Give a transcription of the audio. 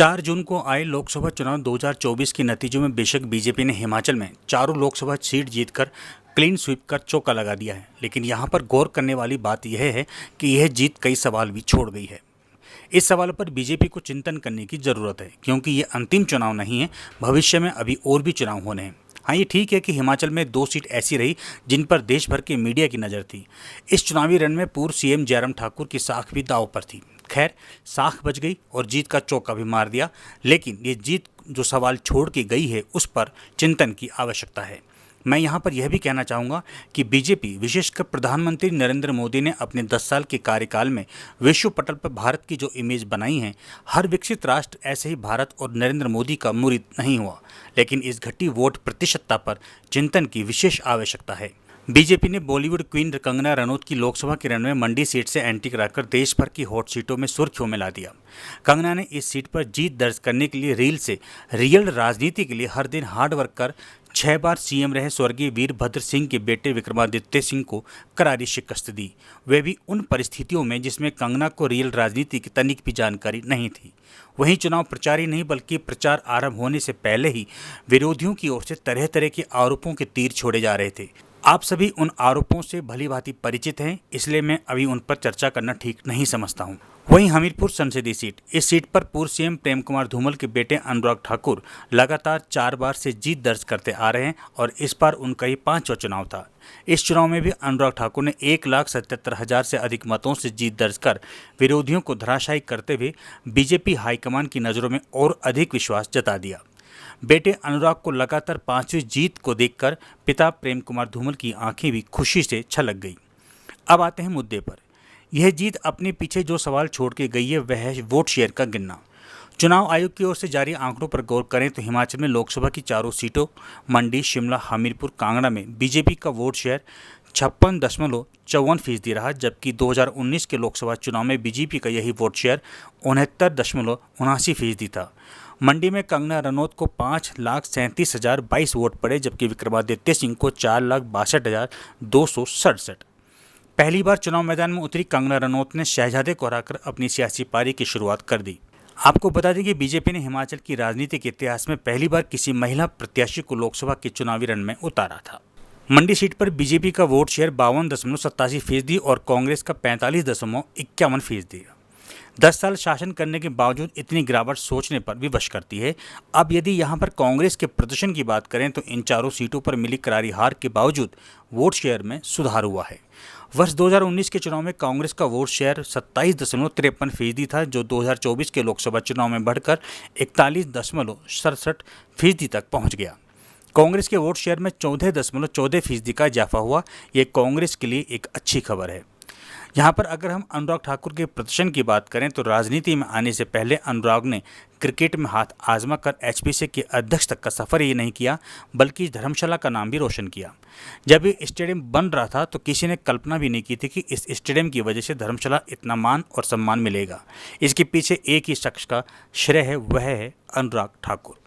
4 जून को आए लोकसभा चुनाव 2024 के नतीजों में बेशक बीजेपी ने हिमाचल में चारों लोकसभा सीट जीतकर क्लीन स्वीप कर चौका लगा दिया है, लेकिन यहां पर गौर करने वाली बात यह है कि यह जीत कई सवाल भी छोड़ गई है। इस सवाल पर बीजेपी को चिंतन करने की ज़रूरत है, क्योंकि ये अंतिम चुनाव नहीं है, भविष्य में अभी और भी चुनाव होने हैं। हाँ, ये ठीक है कि हिमाचल में 2 सीट ऐसी रही जिन पर देश भर के मीडिया की नज़र थी। इस चुनावी रण में पूर्व सीएम जयराम ठाकुर की साख भी दांव पर थी। खैर, साख बच गई और जीत का चौका भी मार दिया, लेकिन ये जीत जो सवाल छोड़ के गई है उस पर चिंतन की आवश्यकता है। मैं यहाँ पर यह भी कहना चाहूँगा कि बीजेपी, विशेषकर प्रधानमंत्री नरेंद्र मोदी ने अपने 10 साल के कार्यकाल में विश्व पटल पर भारत की जो इमेज बनाई है, हर विकसित राष्ट्र ऐसे ही भारत और नरेंद्र मोदी का मुरीद नहीं हुआ, लेकिन इस घटी वोट प्रतिशतता पर चिंतन की विशेष आवश्यकता है। बीजेपी ने बॉलीवुड क्वीन कंगना रनौत की लोकसभा के रण में मंडी सीट से एंट्री कराकर देश भर की हॉट सीटों में सुर्खियों में ला दिया। कंगना ने इस सीट पर जीत दर्ज करने के लिए रील से रियल राजनीति के लिए हर दिन हार्ड वर्क कर 6 बार सीएम रहे स्वर्गीय वीरभद्र सिंह के बेटे विक्रमादित्य सिंह को करारी शिकस्त दी, वे भी उन परिस्थितियों में जिसमें कंगना को रियल राजनीति की तनिक भी जानकारी नहीं थी। वहीं चुनाव प्रचार ही नहीं बल्कि प्रचार आरंभ होने से पहले ही विरोधियों की ओर से तरह तरह के आरोपों के तीर छोड़े जा रहे थे। आप सभी उन आरोपों से भलीभांति परिचित हैं, इसलिए मैं अभी उन पर चर्चा करना ठीक नहीं समझता हूं। वहीं हमीरपुर संसदीय सीट, इस सीट पर पूर्व सीएम प्रेम कुमार धूमल के बेटे अनुराग ठाकुर लगातार 4 बार से जीत दर्ज करते आ रहे हैं और इस बार उनका ये 5वां चुनाव था। इस चुनाव में भी अनुराग ठाकुर ने 1,77,000 से अधिक मतों से जीत दर्ज कर विरोधियों को धराशायी करते हुए बीजेपी हाईकमान की नज़रों में और अधिक विश्वास जता दिया। बेटे अनुराग को लगातार 5वीं जीत को देखकर पिता प्रेम कुमार धूमल की आंखें भी खुशी से छलक गई। अब आते हैं मुद्दे पर। यह जीत अपने पीछे जो सवाल छोड़ के गई है वह है वोट शेयर का गिनना। चुनाव आयोग की ओर से जारी आंकड़ों पर गौर करें तो हिमाचल में लोकसभा की चारों सीटों मंडी, शिमला, हमीरपुर, कांगड़ा में बीजेपी का वोट शेयर 56.54% रहा, जबकि 2019 के लोकसभा चुनाव में बीजेपी का यही वोट शेयर 69.79% था। मंडी में कंगना रनौत को 5,37,022 वोट पड़े, जबकि विक्रमादित्य सिंह को 4,62,267। पहली बार चुनाव मैदान में उतरी कंगना रनौत ने शहजादे को हराकर अपनी सियासी पारी की शुरुआत कर दी। आपको बता दें कि बीजेपी ने हिमाचल की राजनीति के इतिहास में पहली बार किसी महिला प्रत्याशी को लोकसभा के चुनावी रण में उतारा था। मंडी सीट पर बीजेपी का वोट शेयर 52.87% और कांग्रेस का 45.51%। 10 साल शासन करने के बावजूद इतनी गिरावट सोचने पर विवश करती है। अब यदि यहाँ पर कांग्रेस के प्रदर्शन की बात करें तो इन चारों सीटों पर मिली करारी हार के बावजूद वोट शेयर में सुधार हुआ है। वर्ष 2019 के चुनाव में कांग्रेस का वोट शेयर 27.53% था, जो 2024 के लोकसभा चुनाव में बढ़कर 41.67% तक पहुँच गया। कांग्रेस के वोट शेयर में 14.14% का इजाफा हुआ। ये कांग्रेस के लिए एक अच्छी खबर है। यहाँ पर अगर हम अनुराग ठाकुर के प्रदर्शन की बात करें तो राजनीति में आने से पहले अनुराग ने क्रिकेट में हाथ आजमा कर एचपीसीए के अध्यक्ष तक का सफ़र ही नहीं किया, बल्कि धर्मशाला का नाम भी रोशन किया। जब ये स्टेडियम बन रहा था तो किसी ने कल्पना भी नहीं की थी कि इस स्टेडियम की वजह से धर्मशाला इतना मान और सम्मान मिलेगा। इसके पीछे एक ही शख्स का श्रेय है, वह है अनुराग ठाकुर।